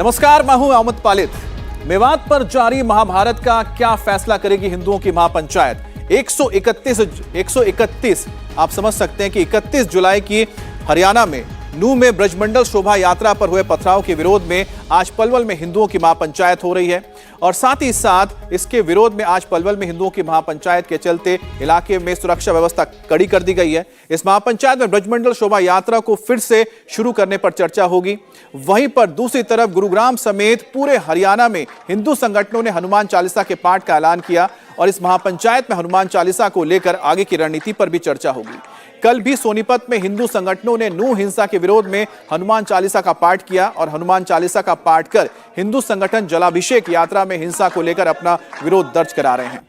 नमस्कार, मैं हूं अहमद पालित। मेवात पर जारी महाभारत का क्या फैसला करेगी हिंदुओं की महापंचायत। 131 आप समझ सकते हैं कि 31 जुलाई की हरियाणा में नूह में ब्रजमंडल शोभा यात्रा पर हुए पथराव के विरोध में आज पलवल में हिंदुओं की महापंचायत हो रही है और साथ ही साथ इसके विरोध में आज पलवल में हिंदुओं की महापंचायत के चलते इलाके में सुरक्षा व्यवस्था कड़ी कर दी गई है। इस महापंचायत में ब्रजमंडल शोभा यात्रा को फिर से शुरू करने पर चर्चा होगी। वहीं पर दूसरी तरफ गुरुग्राम समेत पूरे हरियाणा में हिंदू संगठनों ने हनुमान चालीसा के पाठ का ऐलान किया और इस महापंचायत में हनुमान चालीसा को लेकर आगे की रणनीति पर भी चर्चा होगी। कल भी सोनीपत में हिंदू संगठनों ने नूह हिंसा के विरोध में हनुमान चालीसा का पाठ किया और हनुमान चालीसा का पाठ कर हिंदू संगठन जलाभिषेक यात्रा में हिंसा को लेकर अपना विरोध दर्ज करा रहे हैं।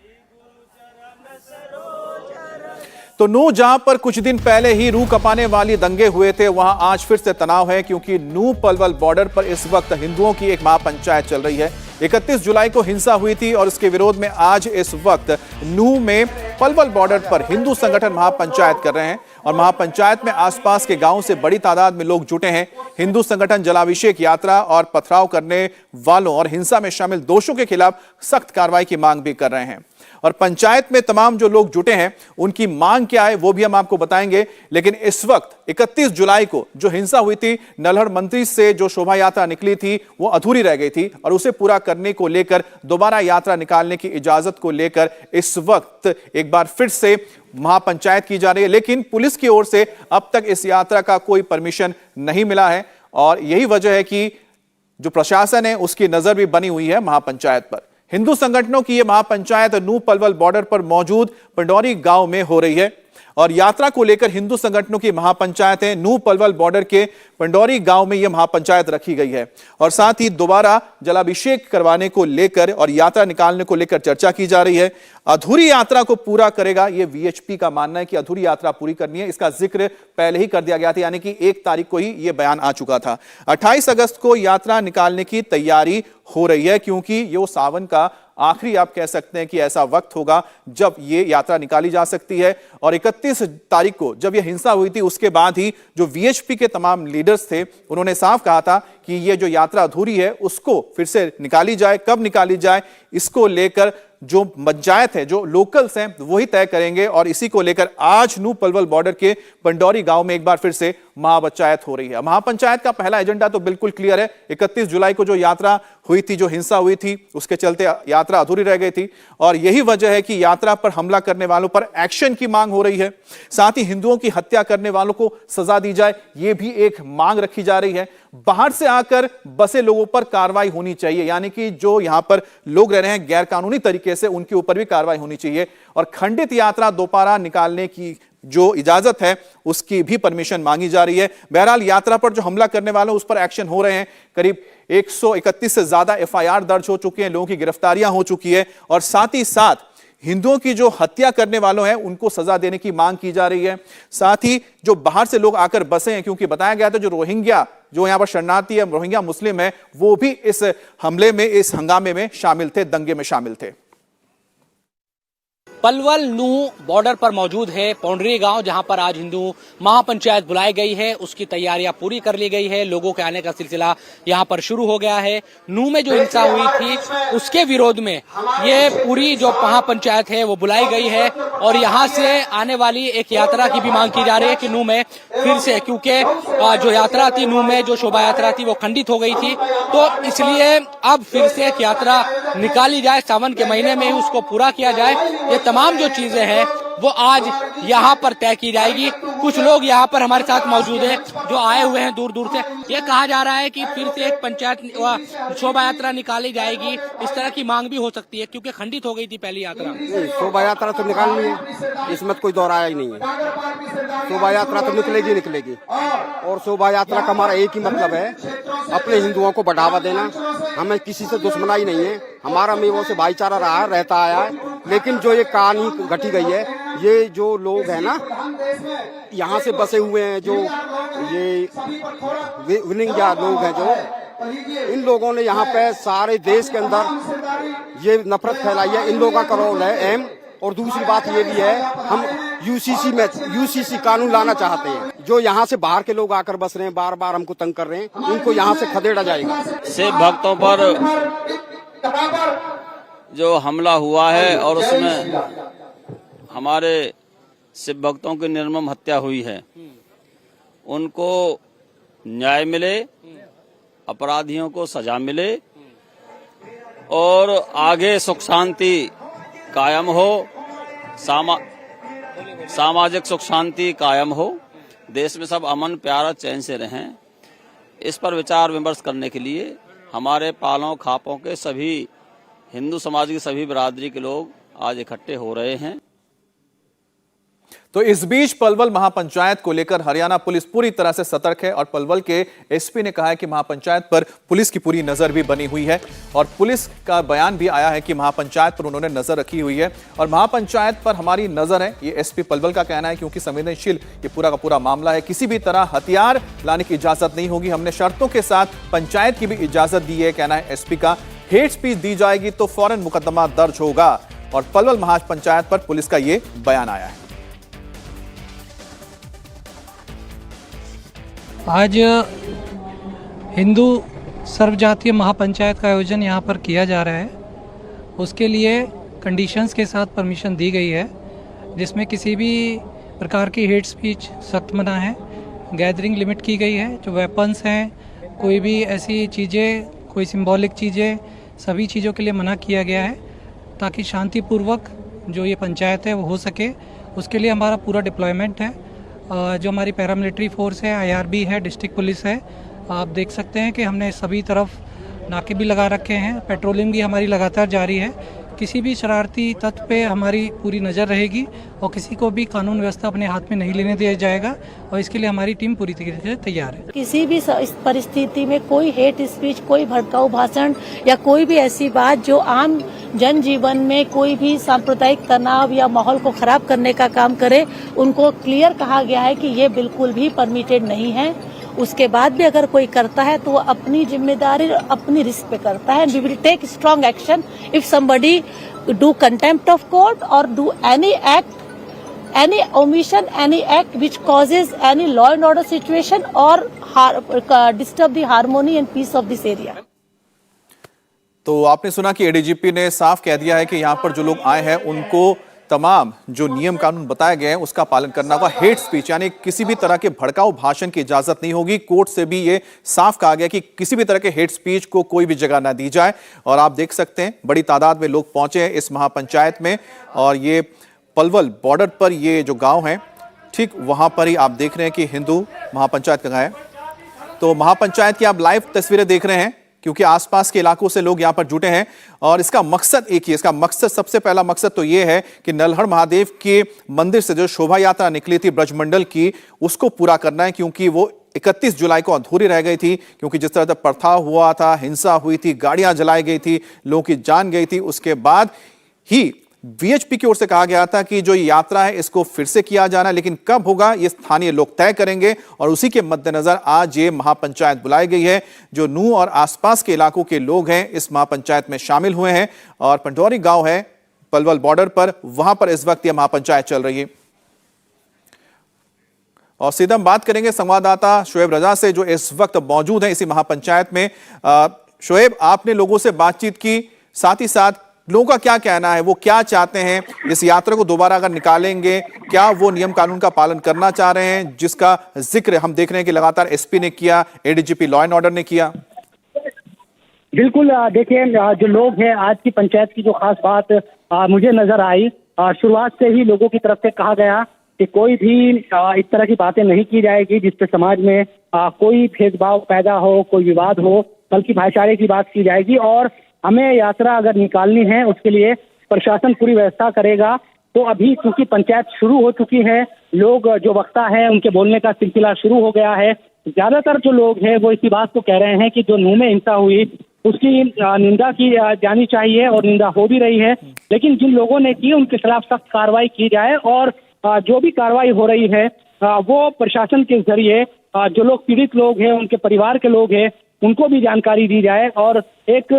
तो नूह जहां पर कुछ दिन पहले ही रूह कपाने वाली दंगे हुए थे, वहां आज फिर से तनाव है क्योंकि नूह पलवल बॉर्डर पर इस वक्त हिंदुओं की एक महापंचायत चल रही है। 31 जुलाई को हिंसा हुई थी और इसके विरोध में आज इस वक्त नूह में पलवल बॉर्डर पर हिंदू संगठन महापंचायत कर रहे हैं और महापंचायत में आसपास के गांवों से बड़ी तादाद में लोग जुटे हैं। हिंदू संगठन जलाभिषेक यात्रा और पथराव करने वालों और हिंसा में शामिल दोषियों के खिलाफ सख्त कार्रवाई की मांग भी कर रहे हैं और पंचायत में तमाम जो लोग जुटे हैं उनकी मांग क्या है वो भी हम आपको बताएंगे। लेकिन इस वक्त 31 जुलाई को जो हिंसा हुई थी, नल्हड़ मंत्री से जो शोभा यात्रा निकली थी वो अधूरी रह गई थी और उसे पूरा करने को लेकर दोबारा यात्रा निकालने की इजाजत को लेकर इस वक्त एक बार फिर से महापंचायत की जा रही है। लेकिन पुलिस की ओर से अब तक इस यात्रा का कोई परमिशन नहीं मिला है और यही वजह है कि जो प्रशासन है उसकी नजर भी बनी हुई है महापंचायत पर। हिंदू संगठनों की यह महापंचायत नूह पलवल बॉर्डर पर मौजूद पंडौरी गांव में हो रही है और यात्रा को लेकर हिंदू संगठनों की महापंचायत है नूह पलवल बॉर्डर के पंडौरी गांव में यह महापंचायत रखी गई है और साथ ही दोबारा जलाभिषेक करवाने को लेकर और यात्रा निकालने को लेकर चर्चा की जा रही है। अधूरी यात्रा को पूरा करेगा, यह वीएचपी का मानना है कि अधूरी यात्रा पूरी करनी है। इसका जिक्र पहले ही कर दिया गया था, यानी कि 1 तारीख को ही यह बयान आ चुका था। 28 अगस्त को यात्रा निकालने की तैयारी हो रही है क्योंकि ये सावन का आखिरी आप कह सकते हैं कि ऐसा वक्त होगा जब ये यात्रा निकाली जा सकती है और 31 तारीख को जब यह हिंसा हुई थी उसके बाद ही जो वीएचपी के तमाम लीडर्स थे उन्होंने साफ कहा था कि ये जो यात्रा अधूरी है उसको फिर से निकाली जाए। कब निकाली जाए इसको लेकर जो पंचायत है, जो लोकल्स हैं वही तय करेंगे और इसी को लेकर आज नूह पलवल बॉर्डर के पंडौरी गांव में एक बार फिर से महापंचायत हो रही है। महापंचायत का पहला एजेंडा तो बिल्कुल क्लियर है। 31 जुलाई को जो यात्रा हुई थी, जो हिंसा हुई थी, उसके चलते यात्रा अधूरी रह गई थी और यही वजह है कि यात्रा पर हमला करने वालों पर एक्शन की मांग हो रही है। साथ ही हिंदुओं की हत्या करने वालों को सजा दी जाए, यह भी एक मांग रखी जा रही है। बाहर से आकर बसे लोगों पर कार्रवाई होनी चाहिए, यानी कि जो यहां पर लोग रह रहे हैं गैर कानूनी तरीके से, उनके ऊपर भी कार्रवाई होनी चाहिए और खंडित यात्रा दोबारा निकालने की जो इजाजत है उसकी भी परमिशन मांगी जा रही है। बहरहाल यात्रा पर जो हमला करने वाले उस पर एक्शन हो रहे हैं। करीब 131 से ज्यादा एफआईआर दर्ज हो चुकी हैं, लोगों की गिरफ्तारियां हो चुकी है और साथ ही साथ हिंदुओं की जो हत्या करने वालों हैं उनको सजा देने की मांग की जा रही है। साथ ही जो बाहर से लोग आकर बसे हैं, क्योंकि बताया गया था जो रोहिंग्या जो यहां पर शरणार्थी है, रोहिंग्या मुस्लिम है, वो भी इस हमले में, इस हंगामे में शामिल थे, दंगे में शामिल थे। पलवल नूह बॉर्डर पर मौजूद है पौंडरी गांव, जहां पर आज हिंदू महापंचायत बुलाई गई है। उसकी तैयारियां पूरी कर ली गई है। लोगों के आने का सिलसिला यहां पर शुरू हो गया है। नूह में जो हिंसा हुई थी उसके विरोध में ये पूरी जो महापंचायत है वो बुलाई गई है और यहां से आने वाली एक यात्रा की भी मांग की जा रही है कि नूह में फिर से, क्योंकि जो यात्रा थी नूह में, जो शोभा यात्रा थी वो खंडित हो गई थी, तो इसलिए अब फिर से एक यात्रा निकाली जाए, सावन के महीने में ही उसको पूरा किया जाए। ये तमाम जो चीजें हैं वो आज यहाँ पर तय की जाएगी। कुछ लोग यहाँ पर हमारे साथ मौजूद हैं जो आए हुए हैं दूर दूर से। ये कहा जा रहा है कि फिर से एक पंचायत शोभा यात्रा निकाली जाएगी, इस तरह की मांग भी हो सकती है क्योंकि खंडित हो गई थी पहली यात्रा। शोभा यात्रा तो निकालनी है, इसमें कोई दोहराया ही नहीं है। शोभा यात्रा तो निकलेगी और शोभा यात्रा का हमारा एक ही मतलब है, अपने हिंदुओं को बढ़ावा देना। हमें किसी से दुश्मनाई नहीं है, हमारा मेवों से भाईचारा रहा रहता आया है। लेकिन जो ये कहानी घटी गई है, ये जो लोग हैं ना यहाँ से बसे हुए हैं, जो ये रोहिंग्या लोग हैं, जो इन लोगों ने यहाँ पे सारे देश के अंदर ये नफरत फैलाई है। इन लोगों का रोल है अहम। और दूसरी बात ये भी है, हम यूसीसी कानून लाना चाहते हैं। जो यहाँ से बाहर के लोग आकर बस रहे हैं, बार बार हमको तंग कर रहे हैं, उनको यहाँ से खदेड़ा जाएगा। शिव भक्तों पर जो हमला हुआ है और उसमें हमारे शिव भक्तों की निर्मम हत्या हुई है, उनको न्याय मिले, अपराधियों को सजा मिले और आगे सुख शांति कायम हो, सामाजिक सुख शांति कायम हो, देश में सब अमन प्यार चैन से रहें। इस पर विचार विमर्श करने के लिए हमारे पालों खापों के सभी हिंदू समाज की सभी बिरादरी के लोग आज इकट्ठे हो रहे हैं। तो इस बीच पलवल महापंचायत को लेकर हरियाणा पुलिस पूरी तरह से सतर्क है और पलवल के एसपी ने कहा है कि महापंचायत पर पुलिस की पूरी नजर भी बनी हुई है और पुलिस का बयान भी आया है कि महापंचायत पर उन्होंने नजर रखी हुई है और महापंचायत पर हमारी नजर है, ये एसपी पलवल का कहना है, क्योंकि संवेदनशील ये पूरा का पूरा मामला है। किसी भी तरह हथियार लाने की इजाजत नहीं होगी, हमने शर्तों के साथ पंचायत की भी इजाजत दी है, कहना है एसपी का। हेट स्पीच दी जाएगी तो फौरन मुकदमा दर्ज होगा और पलवल महापंचायत पर पुलिस का ये बयान आया है। आज हिंदू सर्वजातीय महापंचायत का आयोजन यहाँ पर किया जा रहा है। उसके लिए कंडीशंस के साथ परमिशन दी गई है, जिसमें किसी भी प्रकार की हेट स्पीच सख्त मना है। गैदरिंग लिमिट की गई है, जो वेपन्स हैं, कोई भी ऐसी चीज़ें, कोई सिंबॉलिक चीज़ें, सभी चीज़ों के लिए मना किया गया है ताकि शांतिपूर्वक जो ये पंचायत है वो हो सके। उसके लिए हमारा पूरा डिप्लॉयमेंट है, जो हमारी पैरामिलिट्री फोर्स है, आईआरबी है, डिस्ट्रिक्ट पुलिस है। आप देख सकते हैं कि हमने सभी तरफ नाके भी लगा रखे हैं, पेट्रोलिंग भी हमारी लगातार जारी है। किसी भी शरारती तत्व पे हमारी पूरी नज़र रहेगी और किसी को भी कानून व्यवस्था अपने हाथ में नहीं लेने दिया जाएगा और इसके लिए हमारी टीम पूरी तरीके से तैयार है। किसी भी परिस्थिति में कोई हेट स्पीच, कोई भड़काऊ भाषण या कोई भी ऐसी बात जो आम जनजीवन में कोई भी सांप्रदायिक तनाव या माहौल को खराब करने का काम करे, उनको क्लियर कहा गया है कि ये बिल्कुल भी परमिटेड नहीं है। उसके बाद भी अगर कोई करता है तो वो अपनी जिम्मेदारी और अपनी रिस्क पे करता है। We will take strong action if somebody do contempt of court or do any act, any omission, any act which causes any law and order situation or disturb the harmony and peace of this area. तो आपने सुना कि ADGP ने साफ कह दिया है कि यहाँ पर जो लोग आए हैं उनको तमाम जो नियम कानून बताए गए हैं उसका पालन करना होगा। हेट स्पीच यानी किसी भी तरह के भड़काऊ भाषण की इजाजत नहीं होगी। कोर्ट से भी ये साफ कहा गया कि किसी भी तरह के हेट स्पीच को कोई भी जगह ना दी जाए। और आप देख सकते हैं बड़ी तादाद में लोग पहुंचे हैं इस महापंचायत में और ये पलवल बॉर्डर पर ये जो गांव है ठीक वहां पर ही आप देख रहे हैं कि हिंदू महापंचायत का गांव है। तो महापंचायत की आप लाइव तस्वीरें देख रहे हैं क्योंकि आसपास के इलाकों से लोग यहां पर जुटे हैं और इसका मकसद एक ही, इसका मकसद सबसे पहला मकसद तो ये है कि नल्हड़ महादेव के मंदिर से जो शोभा यात्रा निकली थी ब्रजमंडल की, उसको पूरा करना है क्योंकि वो 31 जुलाई को अधूरी रह गई थी। क्योंकि जिस तरह से पथराव हुआ था, हिंसा हुई थी, गाड़ियां जलाई गई थी, लोगों की जान गई थी, उसके बाद ही वीएचपी की ओर से कहा गया था कि जो यात्रा है इसको फिर से किया जाना, लेकिन कब होगा ये स्थानीय लोग तय करेंगे। और उसी के मद्देनजर आज ये महापंचायत बुलाई गई है। जो नूह और आसपास के इलाकों के लोग हैं इस महापंचायत में शामिल हुए हैं और पंडौरी गांव है पलवल बॉर्डर पर, वहां पर इस वक्त यह महापंचायत चल रही है। और सीधा हम बात करेंगे संवाददाता शोएब रजा से जो इस वक्त मौजूद है इसी महापंचायत में। शोएब, आपने लोगों से बातचीत की, साथ ही साथ लोगों का क्या कहना है, वो क्या चाहते हैं इस यात्रा को दोबारा अगर निकालेंगे, क्या वो नियम कानून का पालन करना चाह रहे हैं जिसका जिक्र हम देख रहे हैं कि लगातार एसपी ने किया, एडीजीपी लॉ एंड ऑर्डर ने किया? बिल्कुल, देखिए जो लोग हैं आज की पंचायत की जो खास बात मुझे नजर आई, शुरुआत से ही लोगों की तरफ से कहा गया कि कोई भी इस तरह की बातें नहीं की जाएगी जिससे समाज में कोई भेदभाव पैदा हो, कोई विवाद हो, बल्कि भाईचारे की बात की जाएगी। और हमें यात्रा अगर निकालनी है उसके लिए प्रशासन पूरी व्यवस्था करेगा। तो अभी क्योंकि पंचायत शुरू हो चुकी है, लोग जो वक्ता है उनके बोलने का सिलसिला शुरू हो गया है। ज्यादातर जो लोग हैं वो इसी बात को कह रहे हैं कि जो नूह में हिंसा हुई उसकी निंदा की जानी चाहिए और निंदा हो भी रही है, लेकिन जिन लोगों ने की उनके खिलाफ सख्त कार्रवाई की जाए और जो भी कार्रवाई हो रही है वो प्रशासन के जरिए जो लोग पीड़ित लोग हैं, उनके परिवार के लोग हैं, उनको भी जानकारी दी जाए और एक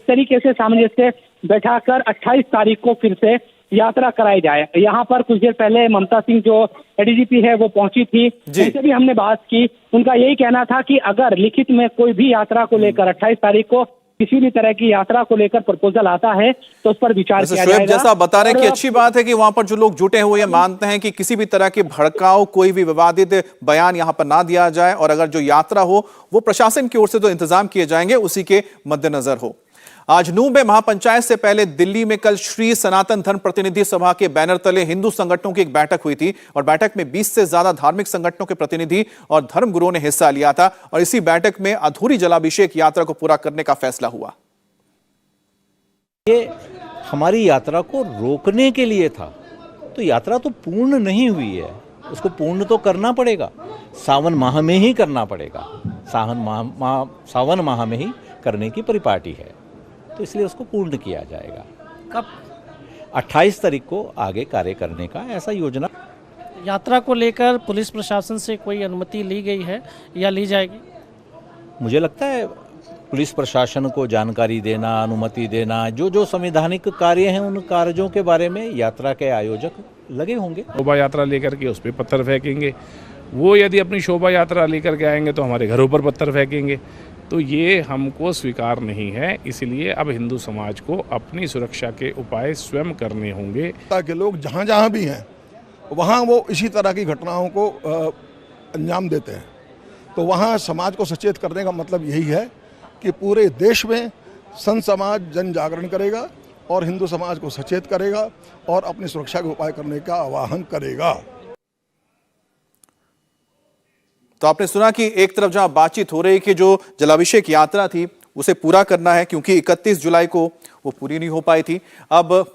तरीके से सामंजस्य बैठाकर 28 तारीख को फिर से यात्रा कराई जाए। यहाँ पर कुछ देर पहले ममता सिंह जो एडीजीपी है वो पहुंची थी, उनसे भी हमने बात की। उनका यही कहना था कि अगर लिखित में कोई भी यात्रा को लेकर 28 तारीख को किसी भी तरह की यात्रा को लेकर प्रपोजल आता है तो उस पर विचार किया जाएगा। जैसा बता रहे हैं कि अच्छी बात है कि वहां पर जो लोग जुटे हुए मानते हैं कि किसी भी तरह की भड़काऊ कोई भी विवादित बयान यहां पर ना दिया जाए, और अगर जो यात्रा हो वो प्रशासन की ओर से जो इंतजाम किए जाएंगे उसी के मद्देनजर हो। आज नूंह में महापंचायत से पहले दिल्ली में कल श्री सनातन धर्म प्रतिनिधि सभा के बैनर तले हिंदू संगठनों की एक बैठक हुई थी, और बैठक में 20 से ज्यादा धार्मिक संगठनों के प्रतिनिधि और धर्मगुरुओं ने हिस्सा लिया था, और इसी बैठक में अधूरी जलाभिषेक यात्रा को पूरा करने का फैसला हुआ। ये हमारी यात्रा को रोकने के लिए था, तो यात्रा तो पूर्ण नहीं हुई है, उसको पूर्ण तो करना पड़ेगा, सावन माह में ही करना पड़ेगा, सावन माह में ही करने की परिपाटी है, तो इसलिए उसको पूर्ण किया जाएगा। कब? 28 तारीख को आगे कार्य करने का ऐसा योजना। यात्रा को लेकर पुलिस प्रशासन से कोई अनुमति ली गई है या ली जाएगी? मुझे लगता है पुलिस प्रशासन को जानकारी देना, अनुमति देना, जो संवैधानिक कार्य हैं उन कार्यों के बारे में यात्रा के आयोजक लगे होंगे। शोभा यात्रा लेकर के उस पर पत्थर फेंकेंगे, वो यदि अपनी शोभा यात्रा लेकर के आएंगे तो हमारे घरों पर पत्थर फेंकेंगे, तो ये हमको स्वीकार नहीं है। इसलिए अब हिंदू समाज को अपनी सुरक्षा के उपाय स्वयं करने होंगे, ताकि लोग जहाँ जहाँ भी हैं वहाँ वो इसी तरह की घटनाओं को अंजाम देते हैं। तो वहाँ समाज को सचेत करने का मतलब यही है कि पूरे देश में संत समाज जन जागरण करेगा और हिंदू समाज को सचेत करेगा और अपनी सुरक्षा के उपाय करने का आह्वान करेगा। तो आपने सुना कि एक तरफ जहां बातचीत हो रही कि जो जलाभिषेक यात्रा थी उसे पूरा करना है, क्योंकि 31 जुलाई को वो पूरी नहीं हो पाई थी। अब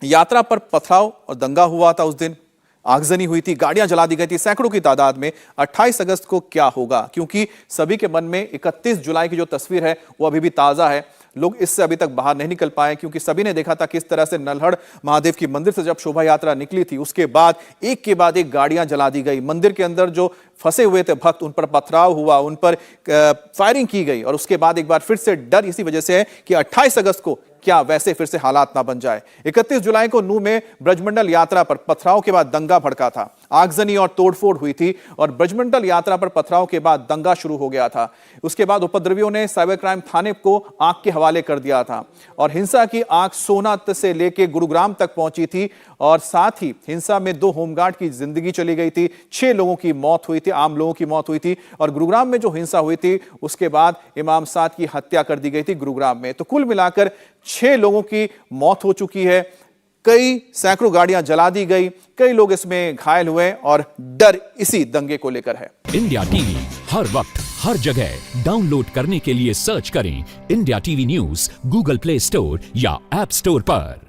यात्रा पर पथराव और दंगा हुआ था, उस दिन आगजनी हुई थी, गाड़ियां जला दी गई थी सैकड़ों की तादाद में। 28 अगस्त को क्या होगा, क्योंकि सभी के मन में 31 जुलाई की जो तस्वीर है वो अभी भी ताजा है। लोग इससे अभी तक बाहर नहीं निकल पाए, क्योंकि सभी ने देखा था किस तरह से नल्हड़ महादेव की मंदिर से जब शोभा यात्रा निकली थी उसके बाद एक के बाद एक गाड़ियां जला दी गई। मंदिर के अंदर जो फंसे हुए थे भक्त, उन पर पथराव हुआ, उन पर फायरिंग की गई, और उसके बाद एक बार फिर से डर इसी वजह से है कि 28 अगस्त को क्या वैसे फिर से हालात ना बन जाए। 31 जुलाई को नूंह में ब्रजमंडल यात्रा पर पथराव के बाद दंगा भड़का था, आगजनी और तोड़फोड़ हुई थी, और ब्रजमंडल यात्रा पर पथराव के बाद दंगा शुरू हो गया था। उसके बाद उपद्रवियों ने साइबर क्राइम थाने को आग के हवाले कर दिया था, और हिंसा की आग सोनात से लेकर गुरुग्राम तक पहुंची थी, और साथ ही हिंसा में 2 होमगार्ड की जिंदगी चली गई थी, 6 लोगों की मौत हुई थी, आम लोगों की मौत हुई थी, और गुरुग्राम में जो हिंसा हुई थी उसके बाद इमाम साद की हत्या कर दी गई थी गुरुग्राम में। तो कुल मिलाकर 6 लोगों की मौत हो चुकी है, कई सैकड़ों गाड़ियां जला दी गई, कई लोग इसमें घायल हुए, और डर इसी दंगे को लेकर है। इंडिया टीवी हर वक्त हर जगह डाउनलोड करने के लिए सर्च करें India TV news Google play store या ऐप स्टोर पर।